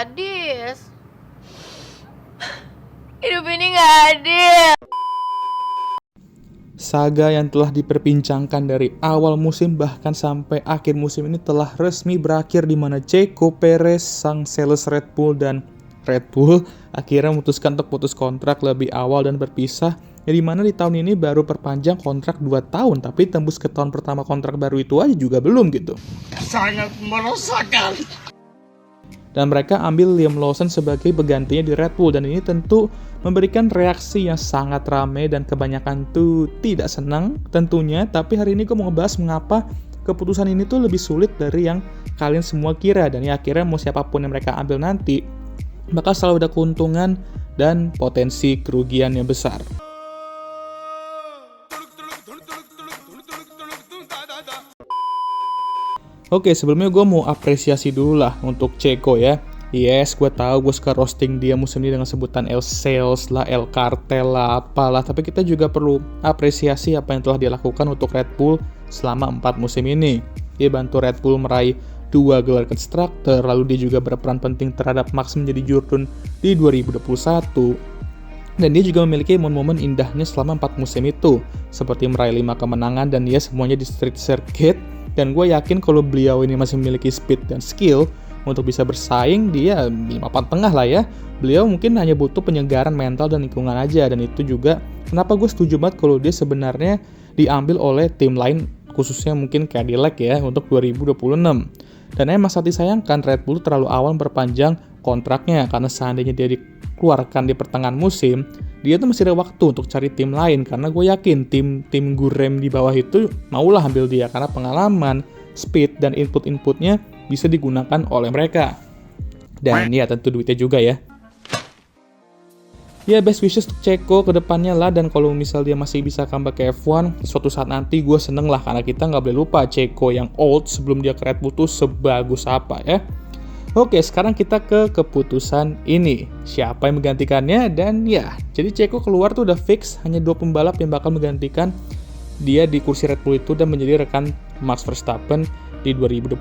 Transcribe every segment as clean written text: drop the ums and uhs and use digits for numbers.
sadis. Hidup ini gak adil. Saga yang telah diperbincangkan dari awal musim bahkan sampai akhir musim ini telah resmi berakhir di mana Checo Perez, sang sales Red Bull dan Red Bull akhirnya memutuskan untuk putus kontrak lebih awal dan berpisah. Ya, di mana di tahun ini baru perpanjang kontrak 2 tahun, tapi tembus ke tahun pertama kontrak baru itu aja juga belum gitu. Sangat meresahkan. Dan mereka ambil Liam Lawson sebagai penggantinya di Red Bull, dan ini tentu memberikan reaksi yang sangat ramai dan kebanyakan tuh tidak senang tentunya. Tapi hari ini gue mau ngebahas mengapa keputusan ini tuh lebih sulit dari yang kalian semua kira, dan ya akhirnya mau siapapun yang mereka ambil nanti bakal selalu ada keuntungan dan potensi kerugian yang besar. Oke, sebelumnya gue mau apresiasi dulu lah untuk Checo ya. Yes, gue tahu gue suka roasting dia musim ini dengan sebutan El Sales lah, El Cartel lah, apalah. Tapi kita juga perlu apresiasi apa yang telah dia lakukan untuk Red Bull selama 4 musim ini. Dia bantu Red Bull meraih 2 gelar konstruktor, lalu dia juga berperan penting terhadap Max menjadi jurun di 2021. Dan dia juga memiliki momen-momen indahnya selama 4 musim itu, seperti meraih 5 kemenangan dan dia semuanya di street circuit. Dan gue yakin kalau beliau ini masih memiliki speed dan skill untuk bisa bersaing, dia 5 tengah lah ya. Beliau mungkin hanya butuh penyegaran mental dan lingkungan aja. Dan itu juga kenapa gue setuju banget kalau dia sebenarnya diambil oleh tim lain, khususnya mungkin Cadillac ya, untuk 2026. Dan emang sangat disayangkan Red Bull terlalu awal memperpanjang kontraknya, karena seandainya dia dikeluarkan di pertengahan musim, dia tuh masih ada waktu untuk cari tim lain, karena gue yakin tim Gurem di bawah itu maulah ambil dia karena pengalaman, speed, dan input-inputnya bisa digunakan oleh mereka. Dan ya tentu duitnya juga ya. Ya, best wishes untuk Checo ke depannya lah, dan kalau misal dia masih bisa comeback ke F1, suatu saat nanti gue seneng lah, karena kita nggak boleh lupa Checo yang old sebelum dia ke Red Bull tuh sebagus apa ya. Oke, sekarang kita ke keputusan ini. Siapa yang menggantikannya? Dan ya, jadi Checo keluar tuh udah fix, hanya 2 pembalap yang bakal menggantikan dia di kursi Red Bull itu dan menjadi rekan Max Verstappen di 2025.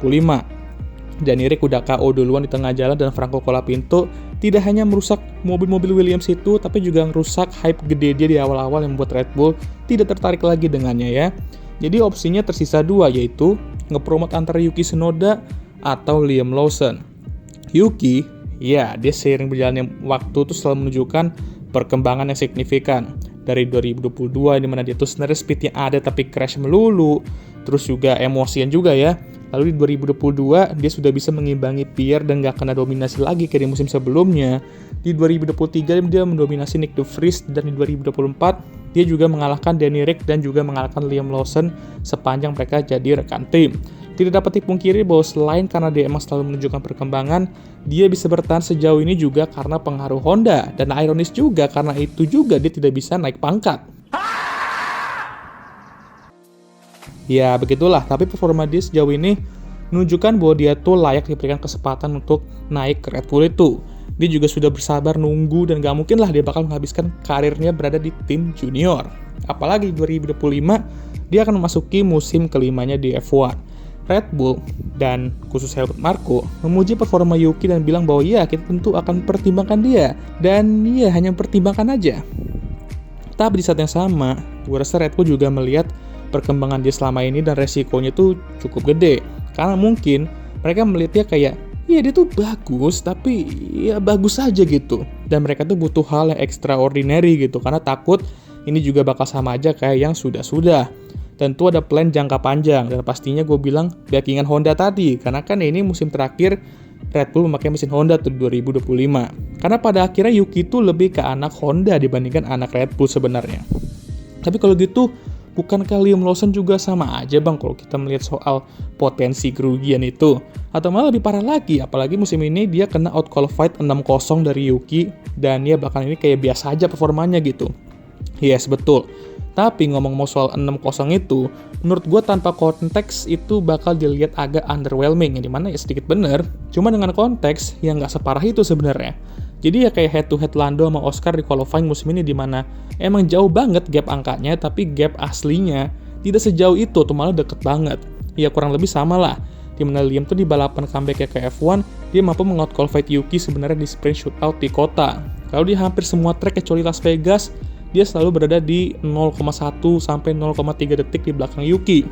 Daniel Rick udah KO duluan di tengah jalan, dan Franco Colapinto tidak hanya merusak mobil-mobil Williams itu, tapi juga merusak hype gede dia di awal-awal yang membuat Red Bull tidak tertarik lagi dengannya ya. Jadi opsinya tersisa 2, yaitu ngepromot antara Yuki Tsunoda atau Liam Lawson. Yuki, ya dia seiring berjalannya waktu tuh selalu menunjukkan perkembangan yang signifikan. Dari 2022 di mana dia tuh sebenarnya speednya ada tapi crash melulu, terus juga emosian juga ya. Lalu di 2022 dia sudah bisa mengimbangi Pierre dan gak kena dominasi lagi kayak di musim sebelumnya. Di 2023 dia mendominasi Nick De Vries, dan di 2024 dia juga mengalahkan Danny Rick dan juga mengalahkan Liam Lawson sepanjang mereka jadi rekan tim. Tidak dapat dipungkiri bahwa selain karena dia emang selalu menunjukkan perkembangan, dia bisa bertahan sejauh ini juga karena pengaruh Honda, dan ironis juga karena itu juga dia tidak bisa naik pangkat. Ya begitulah, tapi performa dia sejauh ini menunjukkan bahwa dia tuh layak diberikan kesempatan untuk naik ke Red Bull itu. Dia juga sudah bersabar nunggu, dan gak mungkin lah dia bakal menghabiskan karirnya berada di tim junior. Apalagi 2025 dia akan memasuki musim kelimanya di F1. Red Bull dan khusus Helmut Marko memuji performa Yuki dan bilang bahwa ya kita tentu akan pertimbangkan dia, dan ya hanya pertimbangkan aja. Tapi di saat yang sama, gue rasa Red Bull juga melihat perkembangan dia selama ini dan resikonya tuh cukup gede, karena mungkin mereka melihatnya kayak ya dia tuh bagus tapi ya bagus aja gitu, dan mereka tuh butuh hal yang extraordinary gitu, karena takut ini juga bakal sama aja kayak yang sudah-sudah. Tentu ada plan jangka panjang, dan pastinya gue bilang backingan Honda tadi, karena kan ini musim terakhir Red Bull memakai mesin Honda tuh 2025. Karena pada akhirnya Yuki tuh lebih ke anak Honda dibandingkan anak Red Bull sebenarnya. Tapi kalau gitu, bukankah Liam Lawson juga sama aja bang kalau kita melihat soal potensi kerugian itu? Atau malah lebih parah lagi, apalagi musim ini dia kena out-qualified 6-0 dari Yuki, dan ya bahkan ini kayak biasa aja performanya gitu. Yes, betul. Tapi ngomong soal 6-0 itu, menurut gue tanpa konteks itu bakal dilihat agak underwhelming, yang dimana ya sedikit bener, cuma dengan konteks yang gak separah itu sebenarnya. Jadi ya kayak head to head Lando sama Oscar di qualifying musim ini, dimana emang jauh banget gap angkanya, tapi gap aslinya tidak sejauh itu atau malah deket banget. Ya kurang lebih sama lah. Gimana Liam tuh di balapan comeback ke F1, dia mampu mengout-qualified Yuki sebenarnya di sprint shootout di kota. Lalu di hampir semua track kecuali Las Vegas, dia selalu berada di 0,1 sampai 0,3 detik di belakang Yuki.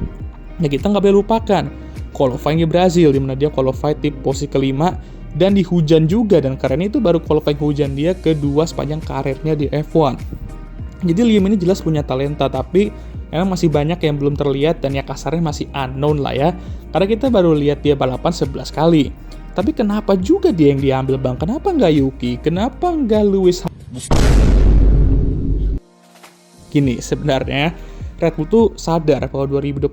Nah, kita nggak boleh lupakan qualifying di Brazil, dimana dia qualified di posisi kelima dan di hujan juga, dan karena itu baru qualifying hujan dia kedua sepanjang karirnya di F1. Jadi Liam ini jelas punya talenta, tapi emang masih banyak yang belum terlihat dan ya kasarnya masih unknown lah ya. Karena kita baru lihat dia balapan 11 kali. Tapi kenapa juga dia yang diambil bang? Kenapa nggak Yuki? Kenapa nggak Lewis? Gini, sebenarnya Red Bull tuh sadar bahwa 2025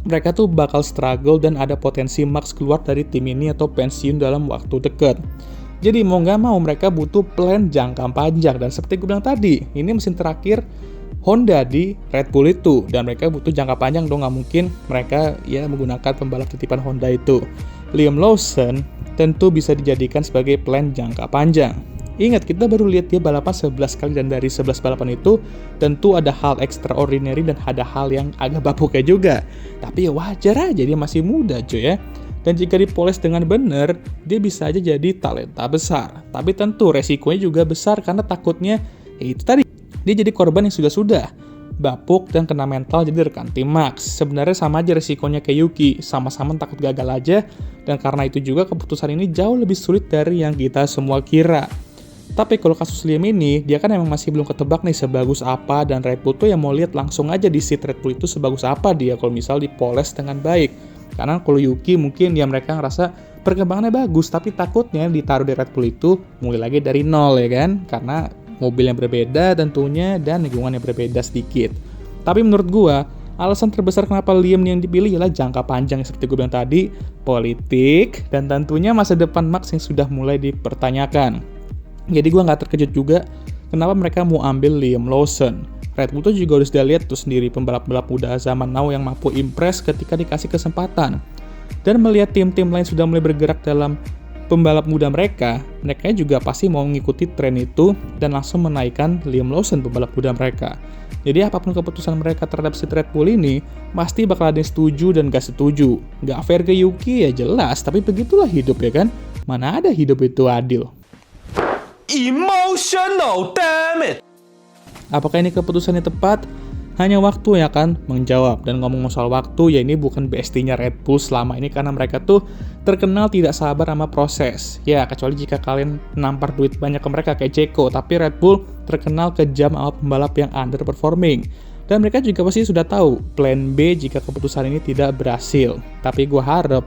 mereka tuh bakal struggle dan ada potensi Max keluar dari tim ini atau pensiun dalam waktu dekat. Jadi mau nggak mau mereka butuh plan jangka panjang, dan seperti gue bilang tadi, ini mesin terakhir Honda di Red Bull itu, dan mereka butuh jangka panjang dong, nggak mungkin mereka ya menggunakan pembalap titipan Honda itu. Liam Lawson tentu bisa dijadikan sebagai plan jangka panjang. Ingat, kita baru lihat dia balapan 11 kali, dan dari 11 balapan itu tentu ada hal extraordinary dan ada hal yang agak bapuknya juga. Tapi ya wajar aja, dia masih muda cuy ya. Dan jika dipoles dengan benar, dia bisa aja jadi talenta besar. Tapi tentu resikonya juga besar karena takutnya ya itu tadi, dia jadi korban yang sudah-sudah bapuk dan kena mental jadi rekan tim Max. Sebenarnya sama aja resikonya kayak Yuki, sama-sama takut gagal aja, dan karena itu juga keputusan ini jauh lebih sulit dari yang kita semua kira. Tapi kalau kasus Liam ini, dia kan emang masih belum ketebak nih sebagus apa, dan Red Bull tuh yang mau lihat langsung aja di seat Red Bull itu sebagus apa dia kalau misal dipoles dengan baik. Karena kalau Yuki mungkin ya mereka ngerasa perkembangannya bagus, tapi takutnya ditaruh di Red Bull itu mulai lagi dari nol ya kan, karena mobil yang berbeda tentunya dan lingkungan yang berbeda sedikit. Tapi menurut gua, alasan terbesar kenapa Liam yang dipilih ialah jangka panjang seperti gue bilang tadi, politik, dan tentunya masa depan Max yang sudah mulai dipertanyakan. Jadi gue nggak terkejut juga kenapa mereka mau ambil Liam Lawson. Red Bull tuh juga udah lihat tuh sendiri pembalap-pembalap muda zaman now yang mampu impress ketika dikasih kesempatan. Dan melihat tim-tim lain sudah mulai bergerak dalam pembalap muda mereka juga pasti mau mengikuti tren itu dan langsung menaikkan Liam Lawson pembalap muda mereka. Jadi apapun keputusan mereka terhadap si Red Bull ini, pasti bakal ada yang setuju dan gak setuju. Gak fair ke Yuki ya jelas, tapi begitulah hidup ya kan. Mana ada hidup itu adil. Emotional, damn it! Apakah ini keputusannya tepat? Hanya waktu yang akan menjawab. Dan ngomong soal waktu, ya ini bukan bestinya Red Bull selama ini karena mereka tuh terkenal tidak sabar sama proses. Ya, kecuali jika kalian nampar duit banyak ke mereka kayak Ceko, tapi Red Bull terkenal kejam sama pembalap yang underperforming. Dan mereka juga pasti sudah tahu plan B jika keputusan ini tidak berhasil. Tapi gue harap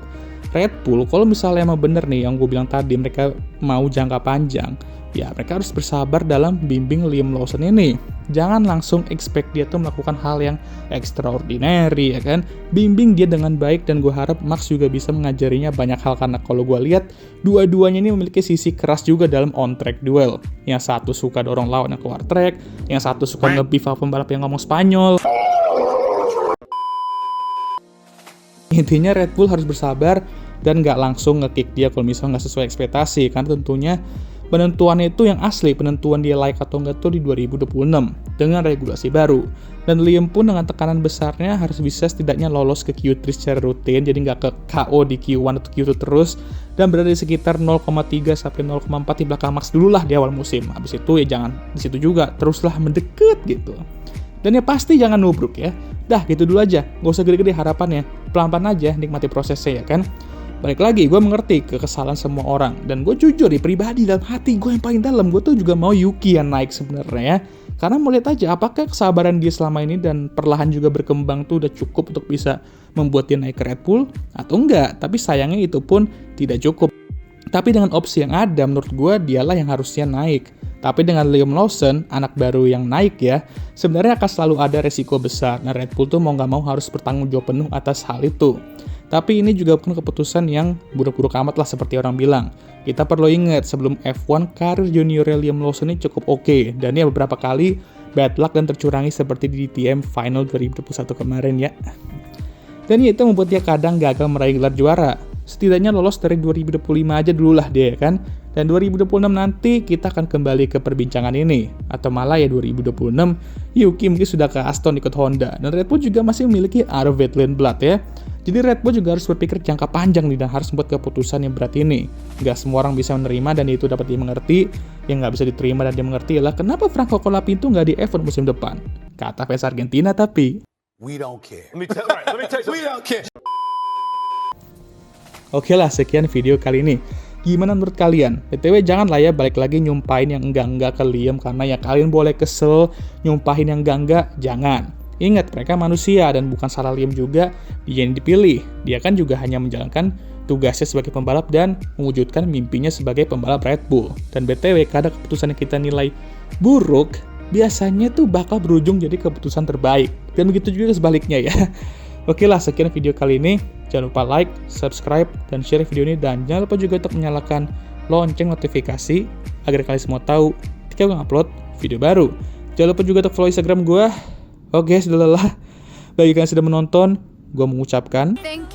Red Bull, kalau misalnya emang bener nih yang gue bilang tadi, mereka mau jangka panjang, ya mereka harus bersabar dalam bimbing Liam Lawson ini. Jangan langsung expect dia tuh melakukan hal yang extraordinary ya kan. Bimbing dia dengan baik, dan gue harap Max juga bisa mengajarinya banyak hal, karena kalau gue lihat dua-duanya ini memiliki sisi keras juga dalam on track duel. Yang satu suka dorong lawannya keluar track, yang satu suka nge-beef pembalap yang ngomong Spanyol. Intinya Red Bull harus bersabar dan nggak langsung nge-kick dia kalau misalnya nggak sesuai ekspektasi, karena tentunya penentuannya itu yang asli, penentuan dia layak atau enggak tuh di 2026 dengan regulasi baru. Dan Liam pun dengan tekanan besarnya harus bisa setidaknya lolos ke Q3 secara rutin, jadi nggak ke KO di Q1 atau Q2 terus, dan berada di sekitar 0,3 sampai 0,4 di belakang Max dulu lah di awal musim. Habis itu ya jangan di situ juga, teruslah mendekat gitu. Dan ya pasti jangan nubruk ya. Dah gitu dulu aja, nggak usah gede-gede harapannya, pelan-pelan aja nikmati prosesnya ya kan. Balik lagi, gue mengerti kekesalan semua orang, dan gue jujur di pribadi dalam hati gue yang paling dalam, gue tuh juga mau Yuki yang naik sebenarnya ya. Karena mau lihat aja apakah kesabaran dia selama ini dan perlahan juga berkembang tuh udah cukup untuk bisa membuat dia naik ke Red Bull atau enggak. Tapi sayangnya itu pun tidak cukup. Tapi dengan opsi yang ada, menurut gue dialah yang harusnya naik. Tapi dengan Liam Lawson, anak baru yang naik ya, sebenarnya akan selalu ada resiko besar. Nah, Red Bull tuh mau nggak mau harus bertanggung jawab penuh atas hal itu. Tapi ini juga bukan keputusan yang buruk-buruk amat lah seperti orang bilang. Kita perlu ingat, sebelum F1, karir junior Liam Lawson ini cukup oke. Dan ya beberapa kali bad luck dan tercurangi seperti di DTM Final 2021 kemarin ya. Dan itu membuat dia kadang gagal meraih gelar juara. Setidaknya lolos dari 2025 aja dulu lah dia kan. Dan 2026 nanti kita akan kembali ke perbincangan ini. Atau malah ya 2026, Yuki mungkin sudah ke Aston ikut Honda. Dan Red Bull juga masih memiliki Arve Vetlin Blood ya. Jadi Red Bull juga harus berpikir jangka panjang nih dan harus membuat keputusan yang berat ini. Nggak semua orang bisa menerima dan itu dapat dimengerti. Yang nggak bisa diterima dan dimengerti adalah kenapa Franco Colapinto nggak di F1 musim depan. Kata fans Argentina tapi. We don't care. Let me tell you, we don't care. Oke lah, sekian video kali ini. Gimana menurut kalian? BTW jangan lah ya balik lagi nyumpahin yang enggak-enggak ke Liam, karena ya kalian boleh kesel nyumpahin yang enggak-enggak, jangan. Ingat, mereka manusia dan bukan salah Liam juga dia yang dipilih. Dia kan juga hanya menjalankan tugasnya sebagai pembalap dan mewujudkan mimpinya sebagai pembalap Red Bull. Dan BTW, kadang keputusan yang kita nilai buruk, biasanya tuh bakal berujung jadi keputusan terbaik. Dan begitu juga sebaliknya ya. Oke lah, sekian video kali ini. Jangan lupa like, subscribe, dan share video ini. Dan jangan lupa juga untuk menyalakan lonceng notifikasi agar kalian semua tahu ketika gue upload video baru. Jangan lupa juga untuk follow Instagram gue. Oke, sudah lelah. Bagi kalian yang sudah menonton, gue mengucapkan Thank